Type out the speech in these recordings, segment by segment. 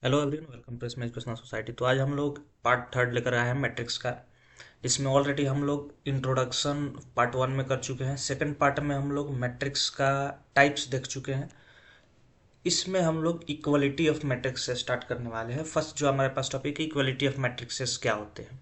Hello everyone, welcome to इसमें educational society. तो आज हम लोग पार्ट थर्ड लेकर आए हैं मैट्रिक्स का। इसमें ऑलरेडी हम लोग इंट्रोडक्शन पार्ट वन में कर चुके हैं। सेकंड पार्ट में हम लोग मैट्रिक्स का टाइप्स देख चुके हैं। इसमें हम लोग इक्वलिटी ऑफ मैट्रिक्स से स्टार्ट करने वाले हैं। फर्स्ट जो हमारे पास टॉपिक है, इक्वलिटी ऑफ मैट्रिक्सेस क्या होते हैं,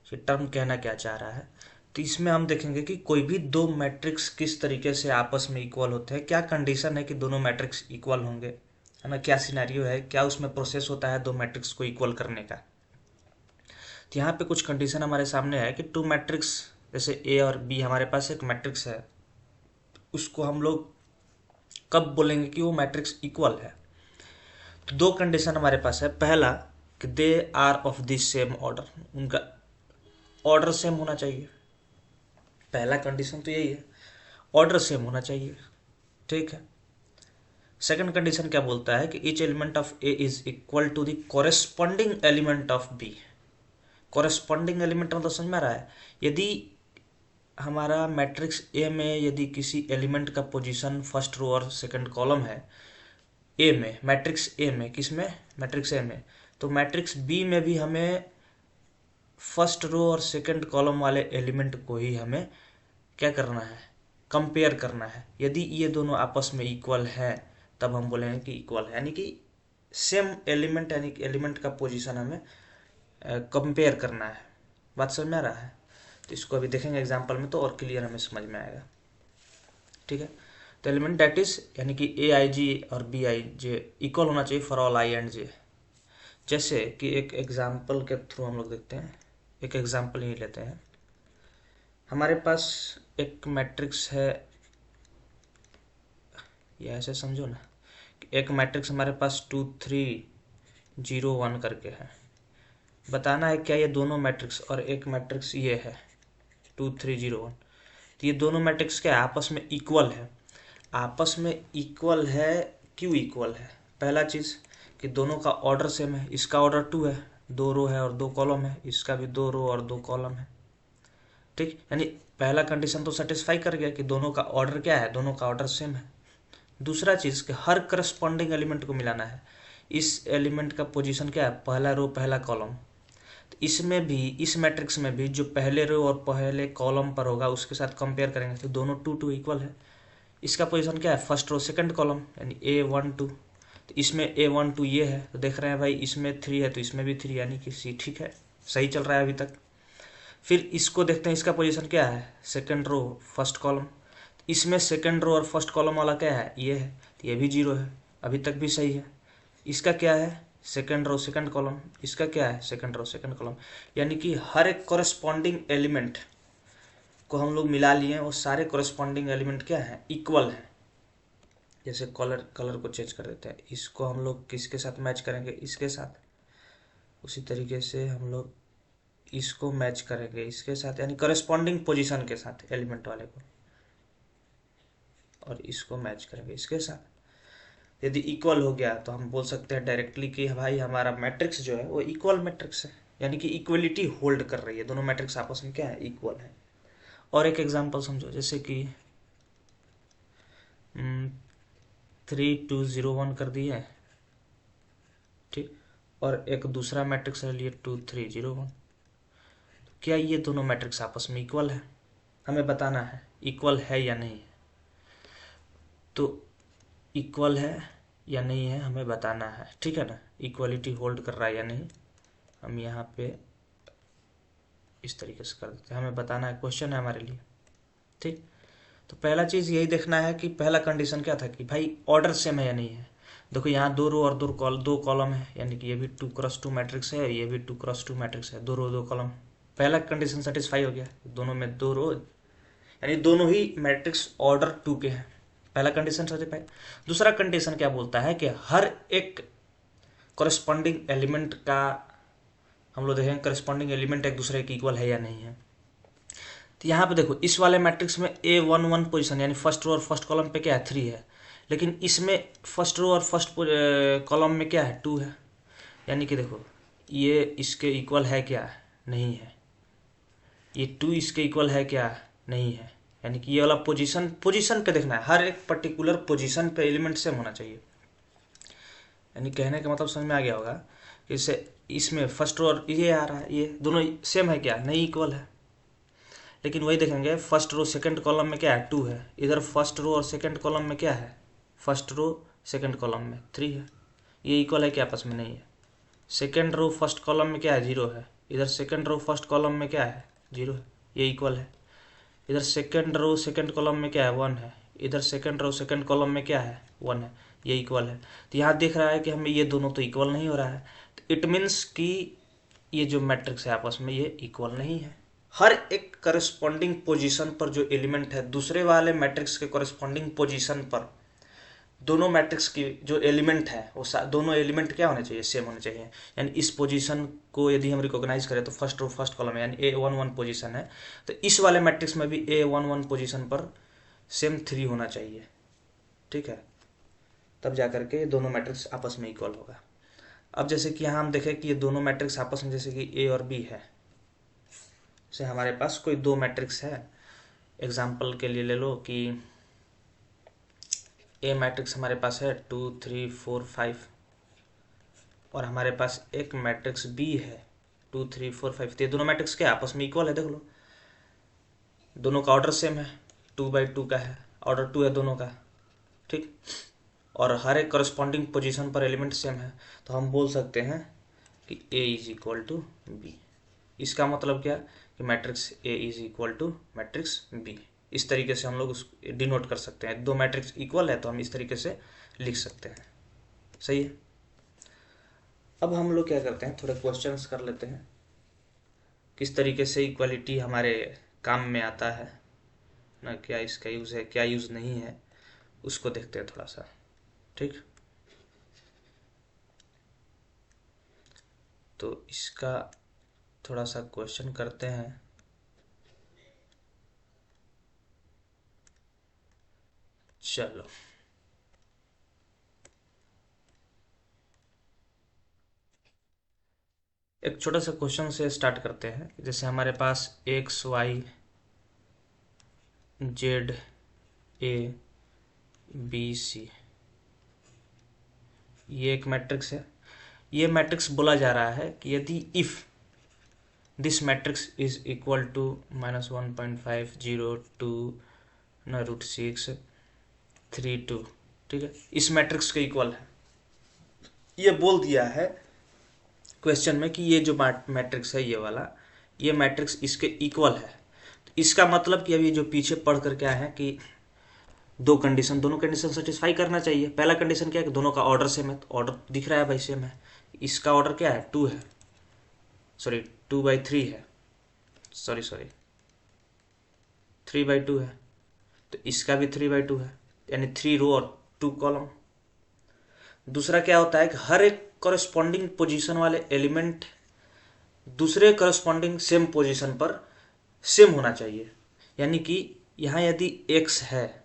ये टर्म कहना क्या चाह रहा है। तो इसमें हम देखेंगे कि कोई भी दो मैट्रिक्स किस तरीके से आपस में इक्वल होते हैं, क्या कंडीशन है कि दोनों मैट्रिक्स इक्वल होंगे, है ना, क्या सिनेरियो है, क्या उसमें प्रोसेस होता है दो मैट्रिक्स को इक्वल करने का। तो यहाँ पे कुछ कंडीशन हमारे सामने है कि टू मैट्रिक्स, जैसे ए और बी हमारे पास एक मैट्रिक्स है, उसको हम लोग कब बोलेंगे कि वो मैट्रिक्स इक्वल है। तो दो कंडीशन हमारे पास है। पहला कि they are of the same order, उनका ऑर्डर सेम होना चाहिए। पहला कंडीशन तो यही है, ऑर्डर सेम होना चाहिए, ठीक है। सेकंड कंडीशन क्या बोलता है कि each element of A is equal to the corresponding element of B. Corresponding element मतलब समझ में आ रहा है, यदि हमारा मैट्रिक्स ए में यदि किसी एलिमेंट का पोजीशन फर्स्ट रो और सेकंड कॉलम है, ए में, मैट्रिक्स ए में, किस में, मैट्रिक्स ए में, तो मैट्रिक्स बी में भी हमें फर्स्ट रो और सेकंड कॉलम वाले एलिमेंट को ही हमें क्या करना है, कंपेयर करना है। यदि ये दोनों आपस में इक्वल है तब हम बोलेंगे कि इक्वल है, यानी कि सेम एलिमेंट, यानी कि एलिमेंट का पोजीशन हमें कंपेयर करना है। बात समझ में आ रहा है। तो इसको अभी देखेंगे एग्जांपल में तो और क्लियर हमें समझ में आएगा, ठीक है। तो एलिमेंट दैट इज, यानी कि ए आई जी और बी आई जे इक्वल होना चाहिए फॉर ऑल आई एंड जे। जैसे कि एक एग्जाम्पल के थ्रू हम लोग देखते हैं, एक एग्जाम्पल ही लेते हैं। हमारे पास एक मैट्रिक्स है, या ऐसे समझो ना, एक मैट्रिक्स हमारे पास 2 3 0 1 करके है। बताना है क्या ये दोनों मैट्रिक्स और एक मैट्रिक्स ये है 2 3 0 1, तो ये दोनों मैट्रिक्स क्या है, आपस में इक्वल है। आपस में इक्वल है, क्यों इक्वल है। पहला चीज़ कि दोनों का ऑर्डर सेम है। इसका ऑर्डर 2 है, 2 रो है और 2 कॉलम है, इसका भी 2 रो और 2 कॉलम है, ठीक। यानी पहला कंडीशन तो सेटिस्फाई कर गया कि दोनों का ऑर्डर क्या है, दोनों का ऑर्डर सेम है। दूसरा चीज़ कि हर करस्पॉन्डिंग एलिमेंट को मिलाना है। इस एलिमेंट का पोजीशन क्या है, पहला रो पहला कॉलम। तो इसमें भी, इस मैट्रिक्स में भी जो पहले रो और पहले कॉलम पर होगा उसके साथ कंपेयर करेंगे तो दोनों 2 2 इक्वल है। इसका पोजीशन क्या है, फर्स्ट रो सेकंड कॉलम, यानी A1 2। तो इसमें A1 2 ये है, तो देख रहे हैं भाई इसमें 3 है तो इसमें भी 3, यानी कि C, ठीक है, सही चल रहा है अभी तक। फिर इसको देखते हैं, इसका पोजीशन क्या है, सेकंड रो फर्स्ट कॉलम। इसमें सेकंड रो और फर्स्ट कॉलम वाला क्या है, ये है, तो ये भी 0 है, अभी तक भी सही है। इसका क्या है, सेकंड रो सेकंड कॉलम, इसका क्या है, सेकंड रो सेकंड कॉलम। यानी कि हर एक कोरेस्पॉन्डिंग एलिमेंट को हम लोग मिला लिए और सारे कोरेस्पॉन्डिंग एलिमेंट क्या है, इक्वल है। जैसे कलर को चेंज कर देते हैं, इसको हम लोग किसके साथ मैच करेंगे, इसके साथ। उसी तरीके से हम लोग इसको मैच करेंगे इसके साथ, यानी करस्पॉन्डिंग पोजीशन के साथ एलिमेंट वाले को, और इसको मैच करेंगे इसके साथ। यदि इक्वल हो गया तो हम बोल सकते हैं डायरेक्टली कि भाई हमारा मैट्रिक्स जो है वो इक्वल मैट्रिक्स है, यानी कि इक्वलिटी होल्ड कर रही है, दोनों मैट्रिक्स आपस में क्या है, इक्वल है। और एक एग्जांपल समझो, जैसे कि 3 2 0 1 कर दिए, ठीक, और एक दूसरा मैट्रिक्स है लिए 2 3 0 1। क्या ये दोनों मैट्रिक्स आपस में इक्वल है, हमें बताना है इक्वल है या नहीं है। तो इक्वल है या नहीं है हमें बताना है, ठीक है ना, इक्वलिटी होल्ड कर रहा है या नहीं। हम यहाँ पे इस तरीके से कर देते हैं, हमें बताना है, क्वेश्चन है हमारे लिए, ठीक। तो पहला चीज़ यही देखना है कि पहला कंडीशन क्या था कि भाई ऑर्डर सेम है या नहीं है। देखो यहाँ 2 रो और 2 कॉलम है, यानी कि ये भी 2 × 2 मैट्रिक्स है, ये भी 2 × 2 मैट्रिक्स है, 2 रो 2 कॉलम। पहला कंडीशन सेटिस्फाई हो गया, दोनों में 2 रो, यानी दोनों ही मैट्रिक्स ऑर्डर 2 के हैं। पहला कंडीशन सेटिस्फाई। दूसरा कंडीशन क्या बोलता है कि हर एक कॉरेस्पॉन्डिंग एलिमेंट का हम लोग देखेंगे करस्पॉन्डिंग एलिमेंट एक दूसरे के इक्वल है या नहीं है। तो यहाँ पे देखो इस वाले मैट्रिक्स में A11 पोजीशन, यानी फर्स्ट रो और फर्स्ट कॉलम पे क्या है, 3 है, लेकिन इसमें फर्स्ट रो और फर्स्ट कॉलम में क्या है, 2 है। यानी कि देखो ये इसके इक्वल है क्या, नहीं है, ये 2 इसके इक्वल है क्या, नहीं है। यानी कि ये वाला पोजीशन पे देखना है, हर एक पर्टिकुलर पोजीशन पे एलिमेंट सेम होना चाहिए। यानी कहने का मतलब समझ में आ गया होगा कि इससे इसमें फर्स्ट रो और ये आ रहा है, ये दोनों सेम है क्या, नहीं इक्वल है। लेकिन वही देखेंगे फर्स्ट रो सेकंड कॉलम में क्या है, 2 है। इधर फर्स्ट रो और सेकंड कॉलम में क्या है, फर्स्ट रो सेकंड कॉलम में 3 है। ये इक्वल है क्या, आपस में नहीं है। सेकंड रो फर्स्ट कॉलम में क्या है, 0 है। इधर सेकंड रो फर्स्ट कॉलम में क्या है, 0 है। ये इक्वल है। इधर सेकंड रो सेकंड कॉलम में क्या है, 1 है। इधर सेकंड रो सेकंड कॉलम में क्या है, 1 है। ये इक्वल है। तो यहाँ दिख रहा है कि हमें ये दोनों तो इक्वल नहीं हो रहा है। तो इट मीन्स कि ये जो मैट्रिक्स है आपस में ये इक्वल नहीं है। हर एक करस्पॉन्डिंग पोजीशन पर जो एलिमेंट है दूसरे वाले मैट्रिक्स के करस्पॉन्डिंग पोजीशन पर दोनों मैट्रिक्स की जो एलिमेंट है वो दोनों एलिमेंट क्या होने चाहिए, सेम होने चाहिए। यानी इस पोजीशन को यदि हम रिकॉग्नाइज करें तो फर्स्ट रो फर्स्ट कॉलम है, यानी A11 पोजीशन है, तो इस वाले मैट्रिक्स में भी A11 पोजीशन पर सेम 3 होना चाहिए। ठीक है, तब जाकर के दोनों मैट्रिक्स आपस में इक्वल होगा। अब जैसे कि यहाँ हम देखें कि ये दोनों मैट्रिक्स आपस में जैसे कि A और B है, जैसे हमारे पास कोई दो मैट्रिक्स है, एग्जाम्पल के लिए ले लो कि ए मैट्रिक्स हमारे पास है 2 3 4 5 और हमारे पास एक मैट्रिक्स बी है 2 3 4 5। तो ये दोनों मैट्रिक्स क्या आपस में इक्वल है, देख लो दोनों का ऑर्डर सेम है, 2/2 का है, ऑर्डर 2 है दोनों का। ठीक, और हर एक करस्पॉन्डिंग पोजीशन पर एलिमेंट सेम है, तो हम बोल सकते हैं कि A is equal to B. इसका मतलब क्या कि matrix A is equal to matrix B। इस तरीके से हम लोग उस डिनोट कर सकते हैं। दो मैट्रिक्स इक्वल है तो हम इस तरीके से लिख सकते हैं। सही है। अब हम लोग क्या करते हैं, थोड़े क्वेश्चंस कर लेते हैं किस तरीके से इक्वालिटी हमारे काम में आता है ना, क्या इसका यूज़ है क्या यूज़ नहीं है, उसको देखते हैं थोड़ा सा। ठीक, तो इसका थोड़ा सा क्वेश्चन करते हैं। चलो, एक छोटा सा क्वेश्चन से स्टार्ट करते हैं। जैसे हमारे पास X Y Z A B C ये एक मैट्रिक्स है। ये मैट्रिक्स बोला जा रहा है कि यदि if this matrix is equal to -1.502 ना √6 32, ठीक है, इस मैट्रिक्स के इक्वल है। ये बोल दिया है क्वेश्चन में कि ये जो मैट्रिक्स है ये वाला, ये मैट्रिक्स इसके इक्वल है। तो इसका मतलब कि अभी जो पीछे पढ़ कर क्या है कि दोनों कंडीशन सेटिस्फाई करना चाहिए। पहला कंडीशन क्या है कि दोनों का ऑर्डर सेम है, तो ऑर्डर दिख रहा है भाई सेम है। इसका ऑर्डर क्या है, 2 है, सॉरी 2/3 है, सॉरी 3/2 है। तो इसका भी 3/2 है, यानी 3 रो और 2 कॉलम। दूसरा क्या होता है कि हर एक कॉरेस्पॉन्डिंग पोजीशन वाले एलिमेंट दूसरे कॉरेस्पॉन्डिंग सेम पोजीशन पर सेम होना चाहिए। यानी कि यहाँ यदि x है,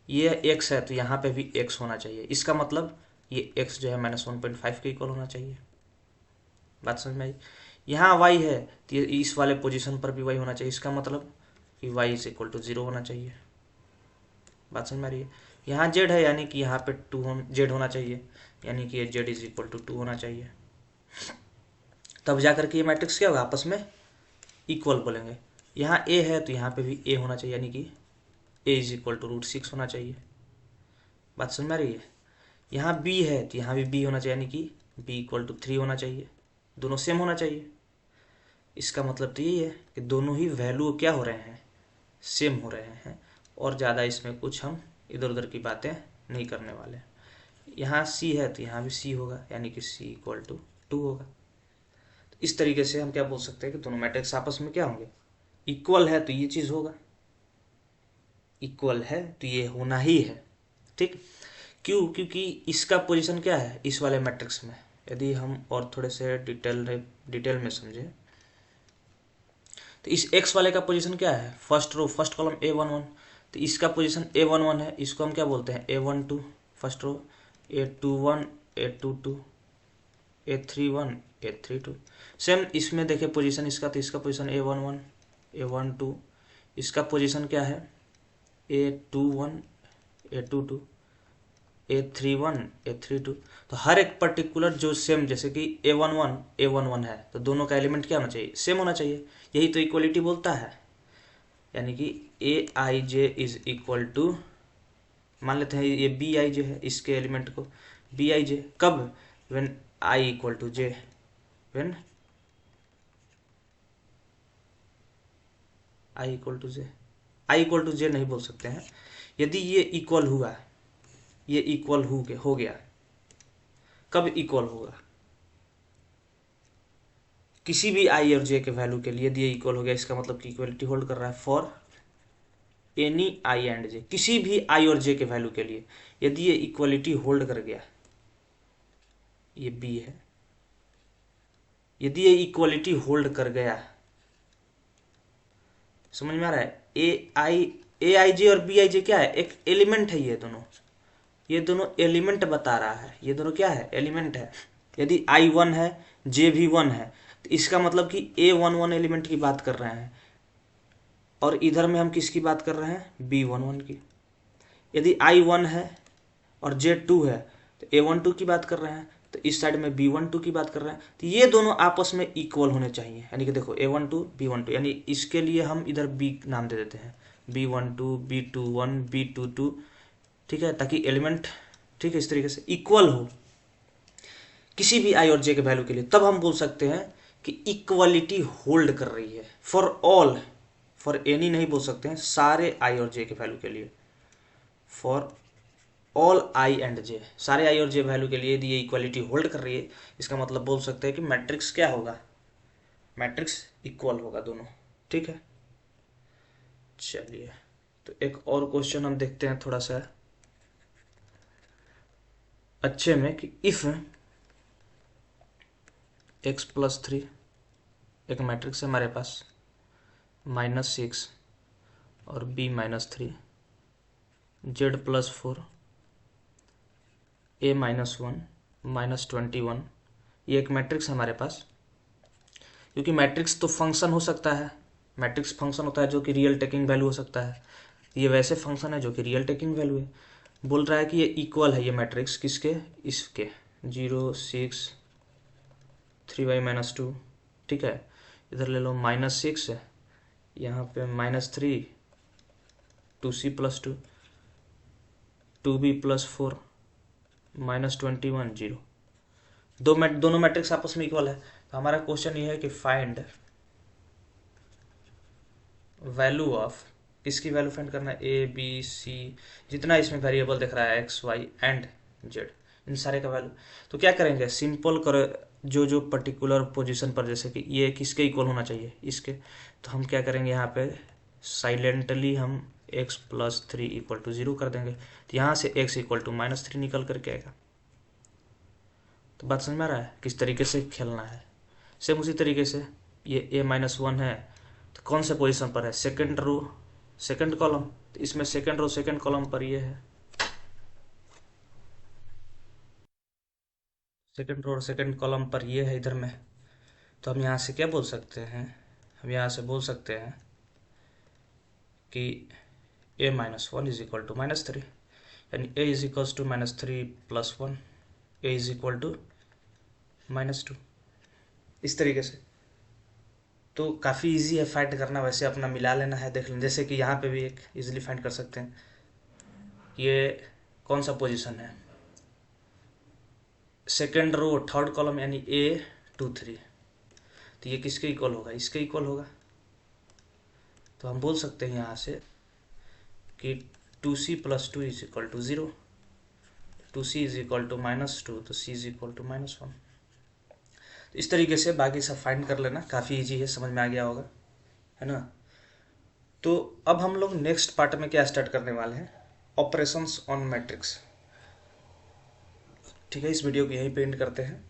ये x है, तो यहाँ पे भी x होना चाहिए। इसका मतलब ये x जो है -1.5 के इक्वल होना चाहिए। बात समझ में आई। यहाँ y है तो ये इस वाले पोजीशन पर भी y होना चाहिए। इसका मतलब कि y इज इक्वल टू 0 होना चाहिए। बात समझ में आ रही है। यहाँ z है यानी कि यहाँ पे z होना चाहिए, यानी कि ये z इज इक्वल टू 2 होना चाहिए। तब जाकर के ये मैट्रिक्स क्या होगा, आपस में इक्वल बोलेंगे। यहाँ a है तो यहाँ पे भी a होना चाहिए, यानी कि a इज इक्वल टू √6 होना चाहिए। बात समझ में आ रही है। यहाँ b है तो यहाँ भी b होना चाहिए, यानी कि b इक्वल टू 3 होना चाहिए। दोनों सेम होना चाहिए। इसका मतलब तो यही है कि दोनों ही वैल्यू क्या हो रहे हैं, सेम हो रहे हैं, और ज़्यादा इसमें कुछ हम इधर उधर की बातें नहीं करने वाले। यहाँ c है तो यहाँ भी c होगा, यानी कि c इक्वल टू 2 होगा। तो इस तरीके से हम क्या बोल सकते हैं कि दोनों मैट्रिक्स आपस में क्या होंगे, इक्वल है तो ये चीज़ होगा, इक्वल है तो ये होना ही है। ठीक, क्यों, क्योंकि इसका पोजीशन क्या है इस वाले मैट्रिक्स में। यदि हम और थोड़े से डिटेल में समझे तो इस x वाले का पोजीशन क्या है, first row first column A11, तो इसका पोजीशन A11 है। इसको हम क्या बोलते हैं, A12 first row, A21 A22 A31 A32। Same इसमें देखे पोजीशन इसका, तो इसका पोजीशन A11 A12, इसका पोजीशन क्या है A21 A22 A31 A32, तो हर एक पर्टिकुलर जो सेम, जैसे कि A11 A11 है तो दोनों का एलिमेंट क्या होना चाहिए, सेम होना चाहिए। यही तो इक्वलिटी बोलता है। यानी कि Aij इज इक्वल टू, मान लेते हैं ये Bij है, इसके एलिमेंट को Bij, कब, when I equal to j, when I equal to j, I equal to j नहीं बोल सकते हैं। यदि ये इक्वल हुआ, ये इक्वल हो गया, कब इक्वल होगा, किसी भी I और j के वैल्यू के लिए यदि ये इक्वल हो गया, इसका मतलब कि इक्वलिटी होल्ड कर रहा है for any I and j, किसी भी I और j के वैल्यू के लिए यदि ये इक्वलिटी होल्ड कर गया, ये B है, यदि ये इक्वलिटी होल्ड कर गया, समझ में आ रहा है। Aij और Bij क्या है, एक एलिमेंट है, ये दोनों एलिमेंट बता रहा है, ये दोनों क्या है, एलिमेंट है। यदि I1 है J भी 1 है तो इसका मतलब कि A11 एलिमेंट की बात कर रहे हैं, और इधर में हम किसकी बात कर रहे हैं, B11 की। यदि I1 है और J2 है तो A12 की बात कर रहे हैं, तो इस साइड में B12 की बात कर रहे हैं, तो ये दोनों आपस में इक्वल होने चाहिए। यानी कि देखो A12 B12, यानी इसके लिए हम इधर B नाम दे देते हैं, B12 B21 B22, ठीक है, ताकि एलिमेंट, ठीक है, इस तरीके से इक्वल हो किसी भी I और J के वैल्यू के लिए, तब हम बोल सकते हैं कि इक्वलिटी होल्ड कर रही है फॉर ऑल, फॉर एनी नहीं बोल सकते हैं, सारे I और J के वैल्यू के लिए, for all I and J, सारे I और J वैल्यू के लिए यदि ये इक्वलिटी होल्ड कर रही है, इसका मतलब बोल सकते हैं कि मैट्रिक्स क्या होगा, मैट्रिक्स इक्वल होगा दोनों, ठीक है। चलिए, तो एक और क्वेश्चन हम देखते हैं थोड़ा सा अच्छे में, कि इफ x+3 एक मैट्रिक्स है हमारे पास, -6 और b-3 z+4 a-1 -21, ये एक मैट्रिक्स है हमारे पास। क्योंकि मैट्रिक्स तो फंक्शन हो सकता है, मैट्रिक्स फंक्शन होता है जो कि रियल टेकिंग वैल्यू हो सकता है, ये वैसे फंक्शन है जो कि रियल टेकिंग वैल्यू है। बोल रहा है कि ये इक्वल है, ये मैट्रिक्स किसके, इसके 0 6 3y-2, ठीक है। इधर ले लो -6 है, यहाँ पे -3 2c+2 2b+4 -21 0, दोनों मैट्रिक्स आपस में इक्वल है। तो हमारा क्वेश्चन ये है कि फाइंड वैल्यू ऑफ, किसकी वैल्यू फाइंड करना है, ए बी सी, जितना इसमें वेरिएबल दिख रहा है x y एंड z, इन सारे का वैल्यू। तो क्या करेंगे, सिंपल करो, जो पर्टिकुलर पोजीशन पर, जैसे कि ये किसके इक्वल होना चाहिए, इसके, तो हम क्या करेंगे, यहाँ पे साइलेंटली हम x+3 = 0 कर देंगे, तो यहाँ से x = -3 निकल करके आएगा। तो बात समझ में आ रहा है किस तरीके से खेलना है। सेम उसी तरीके से ये a-1 है, तो कौन से पोजीशन पर है, सेकंड रो सेकंड कॉलम, तो इसमें सेकंड रो सेकंड कॉलम पर ये है, सेकंड रो सेकंड कॉलम पर ये है इधर में। तो हम यहाँ से क्या बोल सकते हैं, हम यहाँ से बोल सकते हैं कि a-1 = -3, यानी a = -3 + 1, a = -2, इस तरीके से। तो काफ़ी इजी है फाइंड करना, वैसे अपना मिला लेना है, देख लें। जैसे कि यहाँ पे भी एक इजीली फाइंड कर सकते हैं, ये कौन सा पोजीशन है, सेकेंड रो थर्ड कॉलम, यानी A23, तो ये किसके इक्वल होगा, इसके इक्वल होगा। तो हम बोल सकते हैं यहाँ से कि 2c+2 = 0, 2c = -2, तो c = -1। तो इस तरीके से बाकी सब फाइंड कर लेना, काफ़ी इजी है, समझ में आ गया होगा, है ना। तो अब हम लोग नेक्स्ट पार्ट में क्या स्टार्ट करने वाले हैं, ऑपरेशंस ऑन मैट्रिक्स, ठीक है। इस वीडियो को यहीं पे एंड करते हैं,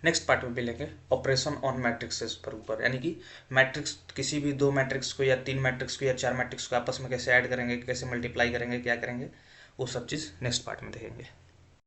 नेक्स्ट पार्ट में मिलेंगे ऑपरेशन ऑन मैट्रिक्सेस पर ऊपर, यानी कि मैट्रिक्स, किसी भी 2 मैट्रिक्स को या 3 मैट्रिक्स को या 4 मैट्रिक्स को आपस में कैसे ऐड करेंगे, कैसे मल्टीप्लाई करेंगे, क्या करेंगे, वो सब चीज़ नेक्स्ट पार्ट में देखेंगे।